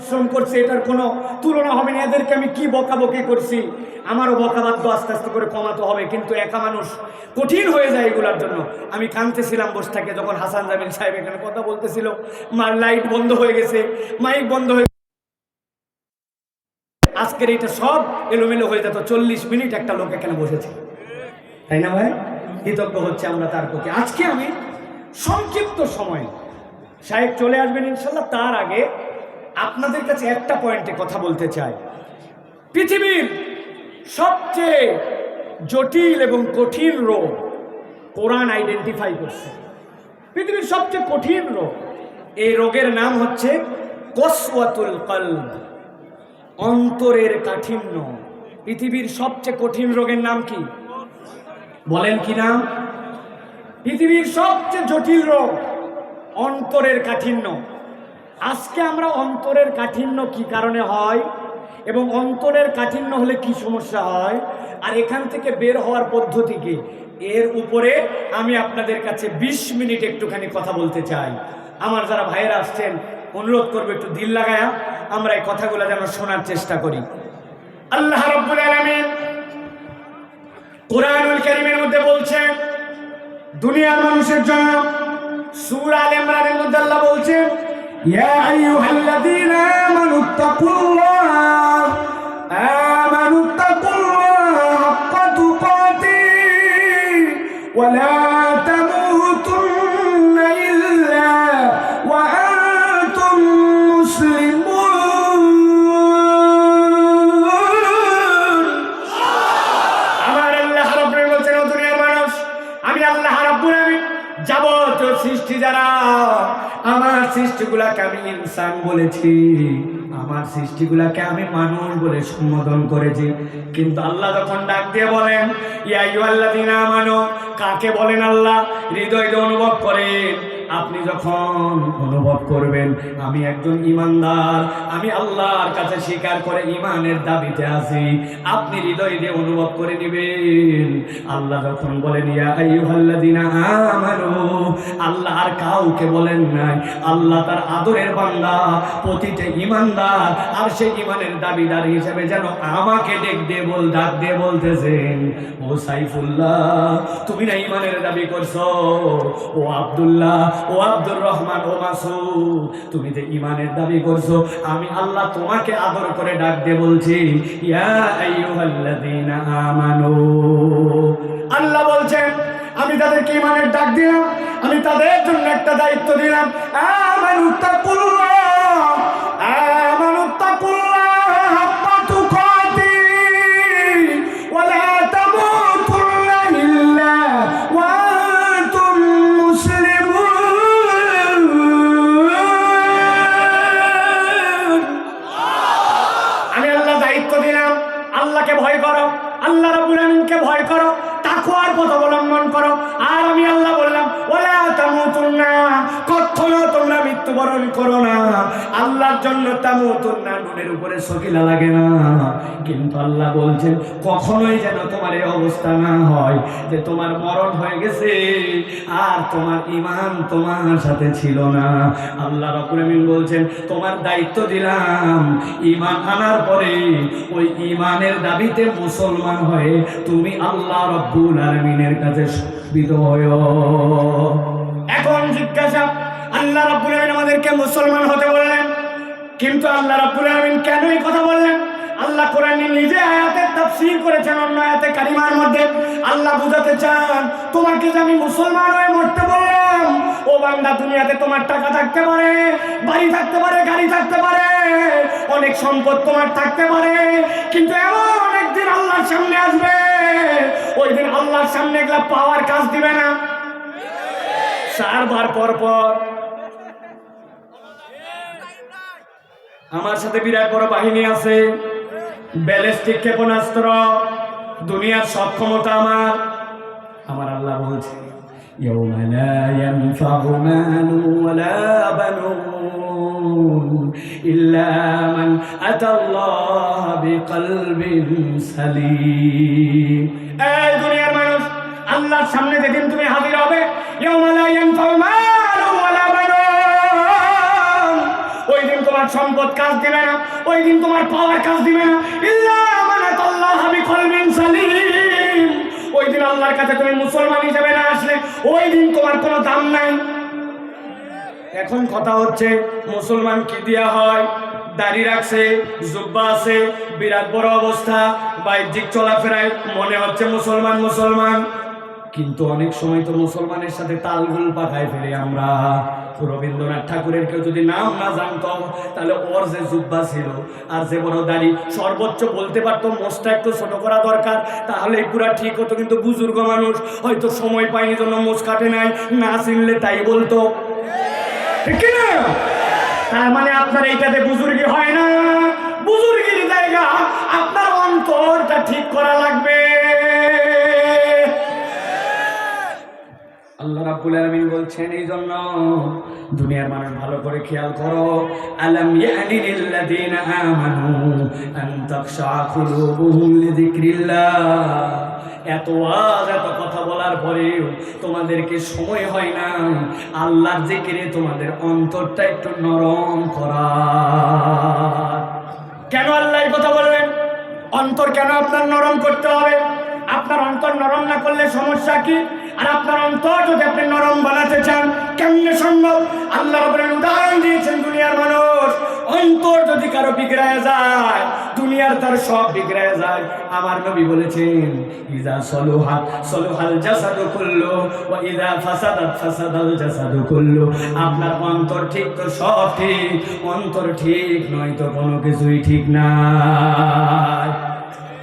পরিশ্রম করছে, এটার কোনো তুলনা হবে না। এদেরকে আমি কি বকাবকি করছি, আমারও বকাবাদ্য আস্তে আস্তে করে কমাতে হবে। কিন্তু একা মানুষ কঠিন হয়ে যায় এগুলোর জন্য। আমি কাঁদতেছিলাম বসে থাকে যখন হাসান জামিল সাহেব এখানে কথা বলতেছিল, মার লাইট বন্ধ হয়ে গেছে, মাইক বন্ধ হয়ে, আজকের এটা সব এলোমেলো হয়ে যেত। 40 মিনিট একটা লোক এখানে বসেছে, তাই না ভাই? কৃতজ্ঞ হচ্ছে আমরা তার প্রতি। আজকে আমি সংক্ষিপ্ত সময়, সাহেব চলে আসবেন ইনশাল্লাহ, তার আগে আপনাদের কাছে একটা পয়েন্টে কথা বলতে চাই। পৃথিবীর সবচেয়ে জটিল এবং কঠিন রোগ কোরআন আইডেন্টিফাই করছে। পৃথিবীর সবচেয়ে কঠিন রোগ, এই রোগের নাম হচ্ছে কসওয়াতুল কলব, অন্তরের কাঠিন্য। পৃথিবীর সবচেয়ে কঠিন রোগের নাম কি বলেন? কি নাম? পৃথিবীর সবচেয়ে জটিল রোগ অন্তরের কাঠিন্য। আজকে আমরা অন্তরের কাঠিন্য কি কারণে হয় এবং অন্তরের কাঠিন্য হলে কি সমস্যা হয় আর এখান থেকে বের হওয়ার পদ্ধতি কি, এর উপরে আমি আপনাদের কাছে 20 মিনিট একটুখানি কথা বলতে চাই। আমার যারা ভাইয়েরা আসছেন অনুরোধ করবো একটু দিল লাগায়া আমরা এই কথাগুলো যেন শোনার চেষ্টা করি। আল্লাহ রাব্বুল আলামিন কোরআনুল কারীমের মধ্যে বলছেন দুনিয়ার মানুষের জন্য, সূরা আলে ইমরানের মধ্যে আল্লাহ বলছেন ইয়া আইয়ুহাল্লাযীনা আমানুত্তাকুল্লাহ হাক্কা তুকাতিহি ওয়া লা তামুতুন্না ইল্লা ওয়া আনতুম মুসলিমুন। আমার আল্লাহ রাব্বুল আলামিন বলছেন, ও দুনিয়ার মানুষ, আমি আল্লাহ রাব্বুল আলামিন যাবতীয় সৃষ্টি যারা, আমার সৃষ্টিগুলাকে আমি ইনসান বলেছি, আমার সৃষ্টিগুলাকে আমি মানুষ বলে সম্বোধন করেছি। কিন্তু আল্লাহ যখন ডাক দিয়ে বলেন ইয়া আইয়ুহাল্লাযীনা আমানু, কাকে বলেন? আল্লাহ হৃদয় দিয়ে অনুভব করেন। আপনি যখন অনুভব করবেন আমি একজন ঈমানদার, আমি আল্লাহর কাছে স্বীকার করে ঈমানের দাবিতে আছি, আপনি হৃদয় দিয়ে অনুভব করে নেবেন। আল্লাহ যখন বলেন ইয়া আইয়ুহাল্লাযীনা আমানু, আল্লাহ আর কাউকে বলেন নাই, আল্লাহ তার আদরের বান্দা প্রতিটা ঈমানদার আর সেই ঈমানের দাবিদার হিসেবে যেন আমাকে ডাক দিয়ে বলতেছেন, ও সাইফুল্লাহ তুমি না ঈমানের দাবি করছো, ও আব্দুল্লাহ, ও আব্দুর রহমান, ও মাসুদ তুমি যে ঈমানের দাবি করছো, আমি আল্লাহ তোমাকে আদর করে ডাক দিয়ে বলছি ইয়া আইয়ুহাল্লাযীনা আমানু। আল্লাহ বলছেন আমি তাদেরকে ঈমানের ডাক দিলাম, আমি তাদের জন্য একটা দায়িত্ব দিলাম, আমানুত্তাকুল্লাহ হাক্কা তুকাতিহি ওয়া লা তামুতুন্না ইল্লা ওয়া আনতুম মুসলিমুন। আমি আল্লাহ দায়িত্ব দিলাম, আল্লাহকে ভয় করো, আল্লাহ রাব্বুল আলামিনকে ভয় করো, তাকওয়ার পথ অবলম্বন করো। আর আমি আল্লাহ বললাম ওয়ালা তামুতুন্না, কখনো তোমরা মৃত্যুবরণ করো না। আল্লাহর জন্য তামুতুন্না নুনের উপরে সকিলা লাগে না, কিন্তু আল্লাহ বলছেন কখনোই যেন তোমার এই অবস্থা না হয় যে তোমার মরণ হয়ে গেছে আর তোমার ঈমান তোমার সাথে ছিল না। আল্লাহ রাব্বুল আলামিন বলছেন তোমার দায়িত্ব দিলাম, ঈমান আনার পরে ওই ঈমানের দাবিতে মুসলমান হয়ে তুমি আল্লাহ রাব্বুল আলামিনের কাছে সমর্পিত হও। এখন জিজ্ঞাসা, আল্লাহ রাব্বুল আলামিন আমাদেরকে মুসলমান হতে বললেন, কিন্তু আল্লাহ রাব্বুল আলামিন কেন এই কথা বললেন? আল্লাহ কোরআনে নিজে আয়াতের তাফসীর করেছেন, অন্য আয়াতে কারিমার মধ্যে আল্লাহ বুঝাতে চান তোমাকে যে আমি মুসলমান হয়ে মরতে বললাম, ও বান্দা দুনিয়াতে তোমার টাকা থাকতে পারে, বাড়ি থাকতে পারে, গাড়ি থাকতে পারে, অনেক সম্পদ তোমার থাকতে পারে, কিন্তু এমন একদিন আল্লাহর সামনে আসবে, ওই দিন আল্লাহর সামনে এগুলা পাওয়ার কাজ দিবে না। 4 বার পর পর আমার সাথে বিরাট বড় বাহিনী আছে, ব্যালিস্টিক ক্ষেপণাস্ত্র, দুনিয়ার সব ক্ষমতা আমার। আমার আল্লাহ বলছে ইয়াউমা লা ইয়ানফাউ মালুন ওয়ালা বানুন ইল্লা মান আতাল্লাহ বিকলবিন সালিম। এই দুনিয়ার মানুষ, আল্লাহর সামনে যেদিন তুমি হাজির হবে, ইয়াউমা লা ইয়ানফাউ মালুন ওয়ালা বানুন, ওই দিন তোমার তোমার সম্পদ কাজ দিবে না, ওই দিন তোমার পাওয়ার কাজ দিবে না। ইল্লা আমানাতাল্লাহ বিকলবিন সালিম, ওই দিন আল্লাহর কাছে তুমি মুসলমান হিসেবে না আসলে ওই দিন তোমার কোনো দাম নাই। এখন কথা হচ্ছে মুসলমান কি দিয়া হয়? দাড়ি রাখছে, জুব্বা আছে, বিরাট বড় অবস্থা, বাহ্যিক চলাফেরায় মনে হচ্ছে মুসলমান মুসলমান, কিন্তু অনেক সময় তো মুসলমানের সাথে তালগুল পাঠায় ফেলে আমরা। রবীন্দ্রনাথ ঠাকুরের কেউ যদি নাম না জানতো তাহলে ওর যে জুব্বা ছিল আর যে বড় দাড়ি, সর্বোচ্চ বলতে পারতো মোষটা একটু ছোট করা দরকার, তাহলে পুরা ঠিক হতো। কিন্তু বুজুর্গ মানুষ হয়তো সময় পায়নি জন্য মোষ কাটে নাই, না চিনলে তাই বলতো, ঠিক না? তার মানে আপনার এইটাতে বুজুর্গি হয় না। বুজুর্গির জায়গা আপনার অন্তরটা ঠিক করা লাগবে। আল্লাহ রাব্বুল আলামিন বলছেন এই জন্য দুনিয়ার মানুষ ভালো করে খেয়াল করো, আলাম ইয়ানি লিল্লাযিনা আমানু আন তাখশা কুলুবুহুম লিযিকরিল্লাহ। এত ওয়াজ এত কথা বলার পরেও তোমাদেরকে সময় হয় না আল্লাহর জিকিরে তোমাদের অন্তরটা একটু নরম করা। কেন আল্লাহ এই কথা বললেন? অন্তর কেন আপনার নরম করতে হবে? আপনার অন্তর নরম না করলে সমস্যা কি? আর আপনার অন্তর যদি আপনি নরম বানাতে চান কেমনে সম্ভব? আল্লাহ রাব্বুল আলামিন উদাহরণ দিয়েছেন, দুনিয়ার মানুষ অন্তর যদি কারো বিগড়ায় যায় দুনিয়ার তার সব বিগড়ায় যায়। আমার নবী বলেছেন, ইযা সলুহাত সলুহাল জাসাদু কুল্লু ওয়া ইযা ফাসাদাত ফাসাদাল জাসাদু কুল্লু। আপনার অন্তর ঠিক তো সব ঠিক, অন্তর ঠিক নয় তো কোনো কিছুই ঠিক না।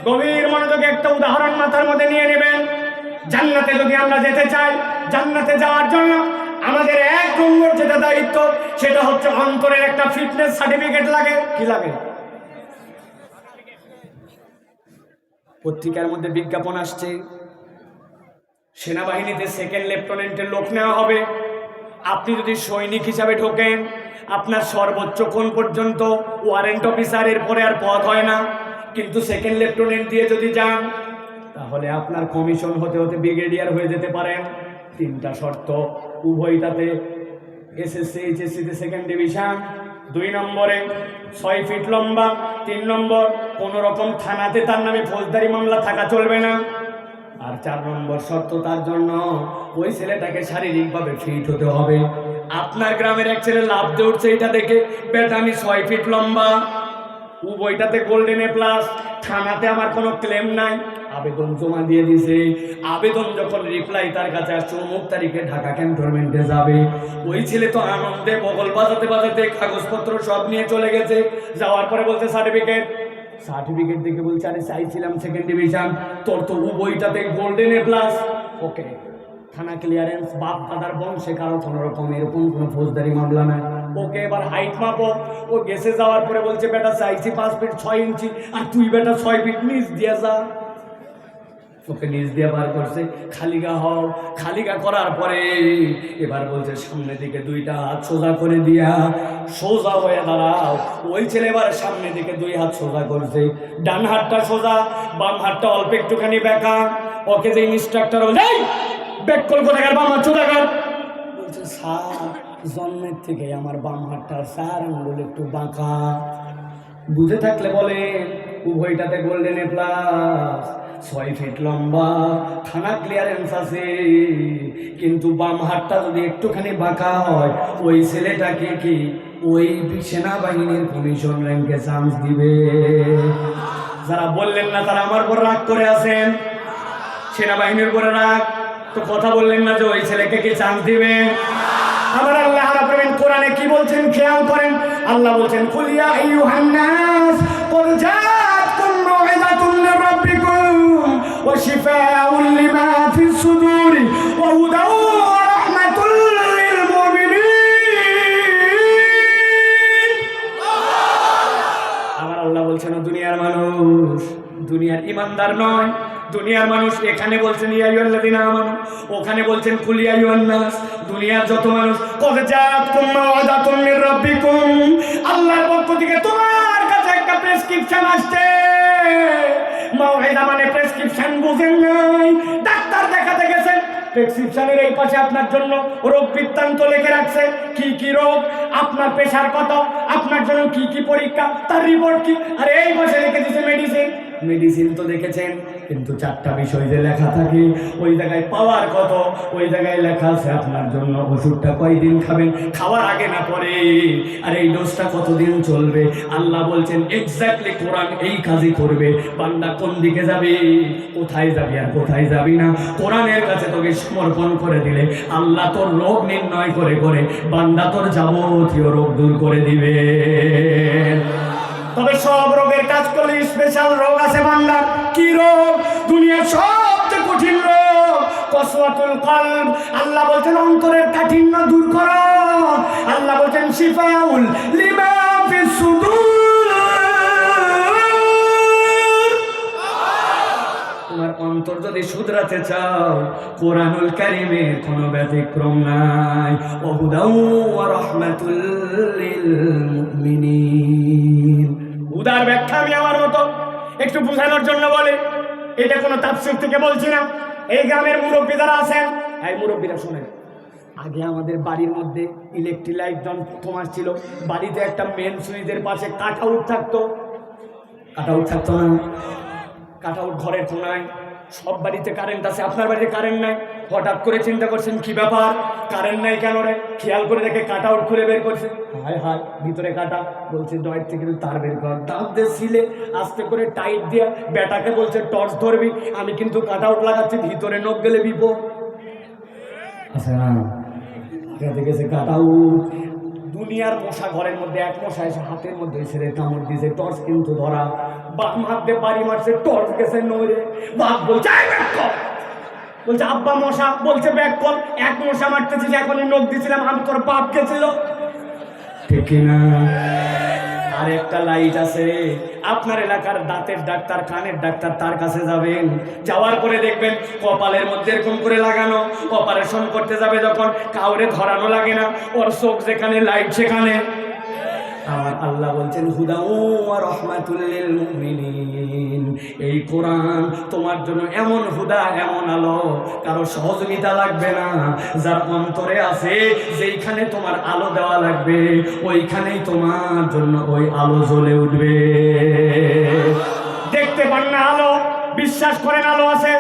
গভীর মনোযোগে একটা উদাহরণ মাথার মধ্যে নিয়ে নেবেন। জান্নাতে যদি আমরা যেতে চাই, জান্নাতে যাওয়ার জন্য আমাদের এক নম্বর যেটা দায়িত্ব সেটা হচ্ছে অন্তরের একটা ফিটনেস সার্টিফিকেট লাগে। কি লাগে? পত্রিকার মধ্যে বিজ্ঞাপন আসছে, সেনাবাহিনীতে সেকেন্ড লেফটেন্যান্টের লোক নেওয়া হবে। আপনি যদি সৈনিক হিসাবে ঢোকেন আপনার সর্বোচ্চ কোণ পর্যন্ত ওয়ারেন্ট অফিসারের পরে আর পদ হয় না, কিন্তু সেকেন্ড লেফটেন্যান্ট দিয়ে যদি যান তাহলে আপনার কমিশন হতে হতে ব্রিগেডিয়ার হয়ে যেতে পারেন। তিনটা শর্ত, উভয়টাতে এসএসসি এইচএসসিতে সেকেন্ড ডিভিশন, 2 নম্বরে 6 ফিট লম্বা, 3 নম্বর কোনো রকম থানাতে তার নামে ফৌজদারি মামলা থাকা চলবে না, আর 4 নম্বর শর্ত তার জন্য ওই ছেলেটাকে শারীরিকভাবে ফিট হতে হবে। আপনার গ্রামের এক ছেলে লাভ দিয়ে উঠছে এটা দেখে, বেটা আমি 6 ফিট লম্বা, উভয়টাতে গোল্ডেন এ প্লাস, থানাতে আমার কোনো ক্লেম নাই, আবেদন জমা দিয়ে দিছে। আবেদন যখন রিপ্লাই তার কাছে আসছে অমুক তারিখে ঢাকা ক্যান্টনমেন্টে যাবে, ওই ছেলে তো আনন্দে বগল বাজাতে বাজাতে কাগজপত্র সব নিয়ে চলে গেছে। যাওয়ার পরে বলছে সার্টিফিকেট দেখে বলছে, আরে চাইছিলাম সেকেন্ড ডিভিশন, তোর তো উভয়টাতে গোল্ডেন এ প্লাস। ওকে, থানা ক্লিয়ারেন্স, বাপ দাদার বংশে কারো কোনো রকম এরকম কোনো ফৌজদারি মামলা নাই। ওকে, এবার হাইট মাপো। ও গেছে, যাওয়ার পরে বলছে, বেটা চাইছি 5 ফিট 6 ইঞ্চি, আর তুই বেটা 6 ফিট নিচ দিয়ে যা। ওকে নিচ দিয়ে বার করছে, খালিগা হও। খালিগা করার পরে এবার বলছে সামনের দিকে 2টা হাত সোজা করে দিয়া সোজা হয়ে দাঁড়াও। ওই ছেলে এবার সামনের দিকে 2 হাত সোজা করছে, ডান হাতটা সোজা, বাম হাতটা অল্প একটুখানি বেঁকা। ওকে যে ইনস্ট্রাক্টর বলছে, ব্যাক কল কোথাকার, বাম হাত সোজাকার। বলছে, স্যার জন্মের থেকে আমার বাম হাতটা 4 আঙ্গুল একটু বাঁকা। বুঝে থাকলে বলে উভয়টাতে গোল্ডেন এ প্লাস, 6 ফিট লম্বা, থানা ক্লিয়ারেন্স আছে, কিন্তু বাম হাতটা যদি একটুখানি বাঁকা হয় ওই ছেলেটাকে কি ওই সেনাবাহিনীর কমিশন র্যাঙ্কে চান্স দিবে? যারা বললেন না তারা আমার উপর রাগ করে আছেন, সেনাবাহিনীর উপরে রাগ, তো কথা বললেন না যে ওই ছেলেকে কি চান্স দিবে? আবার আল্লাহ রাব্বুল আলামিন কোরআনে কি বলছেন খেয়াল করেন। আল্লাহ বলছেন, কুল ইয়া আইয়ুহান নাস কুল জাআতকুম মাউইযাতুন মির রাব্বিকুম ওয়া শিফাউন লিমা ফিস সুদুরি ওয়া হুদাও ওয়া রাহমাতুল লিল মুমিনিন। আবার আল্লাহ বলছেন, দুনিয়ার মানুষ, দুনিয়ার ইমানদার নয়, দুনিয়ার মানুষ। এখানে বলছেন ইয়া আইয়ুহাল্লাযিনা আমানু, ওখানে বলছেন কুল ইয়া আইয়ুহান নাস। দুনিয়ার যত মানুষ, কদ জাআতকুম মাউইযাতুন মির রাব্বিকুম, আল্লাহর পক্ষ থেকে তোমার কাছে একটা প্রেসক্রিপশন আসছে। মাউইযা মানে প্রেসক্রিপশন, বুঝেন নাই? ডাক্তার দেখাতে গেছেন, প্রেসক্রিপশনের এই পাশে আপনার জন্য রোগ বৃত্তান্ত লিখে রাখছে, কি কি রোগ, আপনার প্রেশার কত, আপনার জন্য কি কি পরীক্ষা, তার রিপোর্ট কি, আর এই পাশে লিখে দিচ্ছে মেডিসিন। মেডিসিন তো দেখেছেন, কিন্তু 4টা বিষয় যে লেখা থাকে, ওই জায়গায় পাওয়ার কত, ওই জায়গায় লেখা আছে আপনার জন্য ওষুধটা কয়দিন খাবেন, খাওয়ার আগে না পরে, আর এই ডোজটা কতদিন চলবে। আল্লাহ বলছেন এক্স্যাক্টলি কোরআন এই কাজই করবে। বান্দা কোন দিকে যাবে, কোথায় যাবি আর কোথায় যাবি না, কোরআনের কাছে তোকে সমর্পণ করে দিলে আল্লাহ তোর রোগ নির্ণয় করে করে বান্দা তোর যাবতীয় রোগ দূর করে দিবে। তবে সব রোগের কাজ করলে স্পেশাল রোগ আছে বান্দা। কি রোগ? দুনিয়ার সবচেয়ে কঠিন রোগ কসওয়াতুল কলব। আল্লাহ বলছেন অন্তরের কাঠিন্য দূর করো। আল্লাহ বলছেন শিফাউল লিমা ফিস সুদূর। তোমার অন্তর যদি শুধরাতে চাও, কোরআনুল কারীমের কোনো ব্যতিক্রম নাই। ওহুদাউ ওয়া রাহমাতুল লিল মুমিনিন। উদার ব্যাখ্যা আমি আমার মতো একটু বোঝানোর জন্য বলে, এটা কোনো তাফসীর থেকে বলছি না। এই গ্রামের মুরব্বী যারা আছেন, এই মুরব্বীরা শোনেন, আগে আমাদের বাড়ির মধ্যে ইলেকট্রিক লাইট যখন প্রথম আসছিল, বাড়িতে একটা মেন সুইচের পাশে কাট আউট থাকতো না? কাট আউট ঘরের কোনায়। সব বাড়িতে কারেন্ট আছে, আপনার বাড়িতে কারেন্ট নাই। হঠাৎ করে চিন্তা করছেন কি ব্যাপার, কারেন্ট নাই কেন রে? খেয়াল করে দেখে কাট আউট খুলে বের করছে, হায় হায় ভিতরে কাটা। বলছে ডয়ের থেকে তার বের কর, দাঁত দিয়ে ছিলে আস্তে করে টাইট দিয়া বেটাকে বলছে টর্চ ধরবি, আমি কিন্তু কাট আউট লাগাচ্ছি, ভিতরে নখ গেলে বিপদ। আচ্ছা গেছে কাট আউট। দুনিয়ার মশা ঘরের মধ্যে, এক মশা এসে হাতের মধ্যে ছেড়ে কামড় দিয়েছে, টর্চ কিন্তু ধরা। বাপ হাত দিয়ে বাড়ি মারছে, টর্চ গেছে নড়ে। বাপ বলছে বলছে আব্বা মশা, বলছে ব্যাক কল। এক মশা মারতেছিস, এখনই নখ দিয়েছিলাম, আমি তোর বাপ গেছিল, ঠিক না? আর একটা লাইট আছে আপনার এলাকার দাঁতের ডাক্তার, কানের ডাক্তার, তার কাছে যাবেন। যাওয়ার পরে দেখবেন কপালের মধ্যে এরকম করে লাগানো। অপারেশন করতে যাবে যখন কাউরে ধরানো লাগে না, ওর চোখ যেখানে লাইট সেখানে। আমার আল্লাহ বলছেন হুদাউ ওয়া রাহমাতুল লিল মুমিনিন। এই কোরআন তোমার জন্য এমন হুদা, এমন আলো, কারো সহযোগিতা লাগবে না। যার অন্তরে আছে, যেইখানে তোমার আলো দেওয়া লাগবে, ওইখানেই তোমার জন্য ওই আলো জ্বলে উঠবে। দেখতে পান না আলো, বিশ্বাস করেন আলো আছে?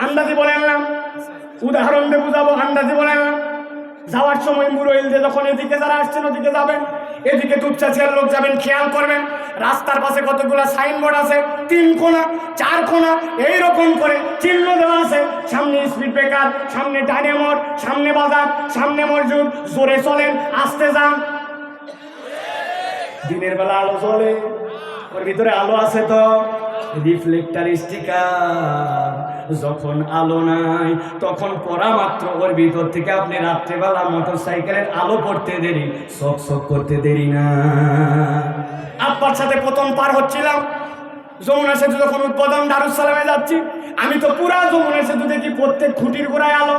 আন্দাজি বলেন না, উদাহরণ দিয়ে বুঝাবো, আন্দাজি বলেন না। যাওয়ার সময় মুরইল যে যখন এদিকে যারা আসছেন ওদিকে যাবেন, এদিকে দুপচাচিয়ার লোক যাবেন, খেয়াল করবেন রাস্তার পাশে কতগুলো সাইনবোর্ড আছে, 3 কোণা 4 কোণা এইরকম করে চিহ্ন দেওয়া আছে। সামনে স্পিড ব্রেকার, সামনে ডাইনে মোড়, সামনে বাজার, সামনে মসজিদ। জোরে চলেন, আস্তে যান। দিনের বেলা আলো জ্বলে, ওর ভিতরে আলো আছে তো, রিফ্লেক্টার স্টিকার। যখন আলো নাই তখন পড়া মাত্র ওর ভিতর থেকে আপনি রাত্রেবেলা মোটরসাইকেলের আলো পড়তে দেরি, চকচক করতে দেরি না। আব্বার সাথে প্রথম পার হচ্ছিলাম যমুনা সেতু, যখন উদ্বোধন দারুস সালামে যাচ্ছি, আমি তো পুরা যমুনা সেতু দেখি প্রত্যেক খুঁটির গোড়ায় আলো।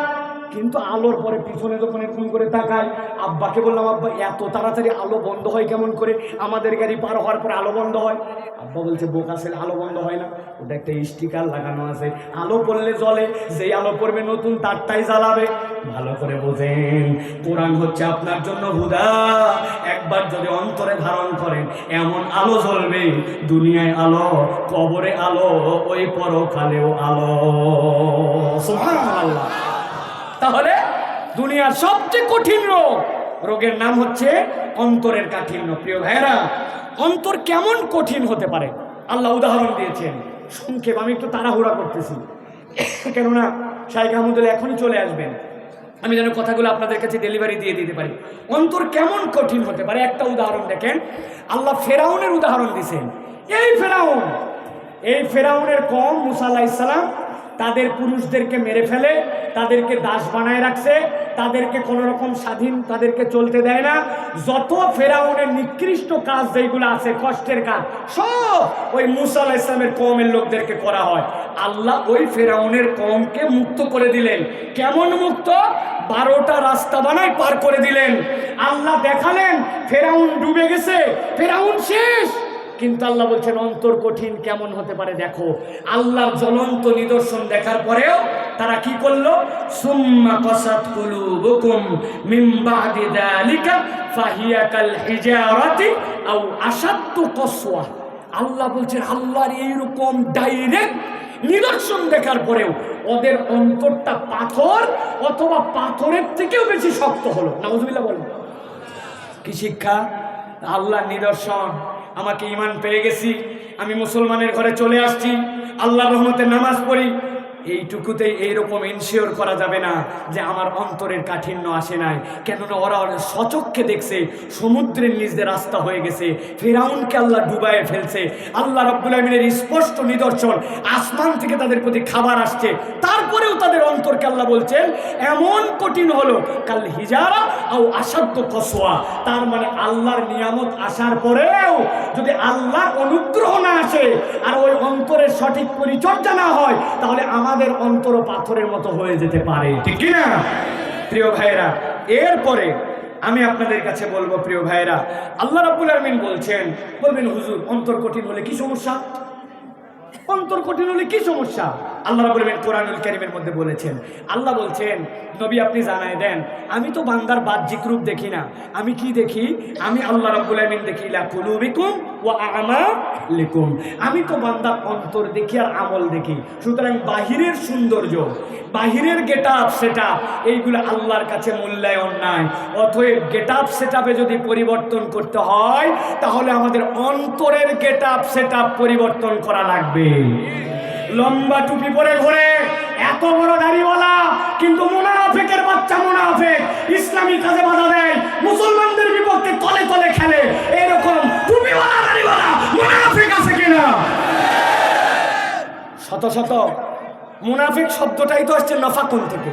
কিন্তু আলোর পরে পিছনে যখন এরকম করে তাকাই, আব্বাকে বললাম আব্বা এত তাড়াতাড়ি আলো বন্ধ হয় কেমন করে? আমাদের গাড়ি পার হওয়ার পরে আলো বন্ধ হয়। আব্বা বলছে বোকা ছেলে, আলো বন্ধ হয় না, ওটা একটা স্টিকার লাগানো আছে, আলো পড়লে জ্বলে, যেই আলো পড়বে নতুন তারটাই জ্বালাবে। ভালো করে বোঝেন, কোরআন হচ্ছে আপনার জন্য হুদা। একবার যদি অন্তরে ধারণ করেন, এমন আলো জ্বলবে, দুনিয়ায় আলো, কবরে আলো, ওই পরকালেও আলো। সুবহানাল্লাহ। তাহলে দুনিয়ার সবচেয়ে কঠিন রোগের নাম হচ্ছে অন্তরের কাঠিন্য। প্রিয় ভাইরা, অন্তর কেমন কঠিন হতে পারে আল্লাহ উদাহরণ দিয়েছেন। সংক্ষেপ, আমি একটু তাড়াহুড়া করতেছি, কেননা শাইখ আহমদুল্লাহ এখনই চলে আসবেন, আমি যেন কথাগুলো আপনাদের কাছে ডেলিভারি দিয়ে দিতে পারি। অন্তর কেমন কঠিন হতে পারে একটা উদাহরণ দেখেন। আল্লাহ ফেরাউনের উদাহরণ দিয়েছেন। এই ফেরাউনের কওম মুসা আলাইহিস সালাম তাদের পুরুষদেরকে মেরে ফেলে, তাদেরকে দাস বানায় রাখছে, তাদেরকে কোনো রকম স্বাধীন তাদেরকে চলতে দেয় না। যত ফেরাউনের নিকৃষ্ট কাজ যেগুলো আছে, কষ্টের কাজ, সব ওই মুসা আলাইহিস সালামের কওমের লোকদেরকে করা হয়। আল্লাহ ওই ফেরাউনের কওমকে মুক্ত করে দিলেন। কেমন মুক্ত? 12টা রাস্তা বানায় পার করে দিলেন। আল্লাহ দেখালেন ফেরাউন ডুবে গেছে, ফেরাউন শেষ, কিন্তু আল্লাহ বলছেন অন্তর কঠিন কেমন হতে পারে দেখো। আল্লাহর জ্বলন্ত নিদর্শন দেখার পরেও তারা কি করলো? সুম্মা কাসাত কুলুবুকুম মিন বাদি যালিকা ফাহিয়া কাল হিজারাতি আও আশাদ্দু কসওয়া। আল্লাহ বলছেন আল্লাহর এইরকম ডাইরেক্ট নিদর্শন দেখার পরেও ওদের অন্তরটা পাথর অথবা পাথরের থেকেও বেশি শক্ত হলো। নাউজুবিল্লাহ বলেন। কি শিক্ষা? আল্লাহর নিদর্শন, আমাকে ঈমান পেয়ে গেছি, আমি মুসলমানের ঘরে চলে আসছি, আল্লাহর রহমতে নামাজ পড়ি, এইটুকুতেই এইরকম ইনশিওর করা যাবে না যে আমার অন্তরের কাঠিন্য আসে নাই। কেননা ওরা সচক্ষে দেখছে সমুদ্রের নিচ দিয়ে রাস্তা হয়ে গেছে, ফিরাউনকে আল্লাহ ডুবাইয়ে ফেলছে, আল্লাহ রাব্বুল আমিনের স্পষ্ট নিদর্শন, আসমান থেকে তাদের প্রতি খাবার আসছে, তারপরেও তাদের অন্তরকে আল্লাহ বলছেন এমন কঠিন হলো কাল হিজারা আও আসাদ্দ কসওয়া। তার মানে আল্লাহর নিয়ামত আসার পরেও যদি আল্লাহর অনুগ্রহ না আসে আর ওই অন্তরের সঠিক পরিচর্যা না হয়, তাহলে আমাদের অন্তর পাথরের মতো হয়ে যেতে পারে, ঠিক কি না? প্রিয় ভাইরা, এরপরে আমি আপনাদের কাছে বলবো, প্রিয় ভাইরা, আল্লাহ রাব্বুল আমিন বলছেন, বলবেন হুজুর অন্তর কঠিন হলে কি সমস্যা? অন্তর কঠিন হলে কি সমস্যা? আল্লাহ রাব্বুল আমিন কোরআনুল কারীমের মধ্যে বলেছেন, আল্লাহ বলছেন নবী আপনি জানায় দেন, আমি তো বান্দার বাহ্যিক রূপ দেখি না, আমি কি দেখি? আমি আল্লাহ রাব্বুল আমিন দেখি লা কুলুবিকুম ওয়া আমালিকুম, আমি তো বান্দার অন্তর দেখি আর আমল দেখি। সুতরাং বাহিরের সৌন্দর্য, বাহিরের গেট আপ সেট আপ, এইগুলো আল্লাহর কাছে মূল্যায়ন নাই। অতএব গেট আপ সেট আপে যদি পরিবর্তন করতে হয়, তাহলে আমাদের অন্তরের গেট আপ সেট আপ পরিবর্তন করা লাগবে। লম্বা টুপি পরে ঘোরে, এত বড় দাড়িওয়ালা, কিন্তু মুনাফিকের বাচ্চা মুনাফিক, ইসলামী কাজে বাধা দেয়, মুসলমানদের বিপক্ষে তলে তলে খেলে, এরকম টুপিওয়ালা দাড়িওয়ালা মুনাফিক আছে কিনা? শত শত মুনাফিক শব্দটাই তো আসছে নাফাকুন থেকে।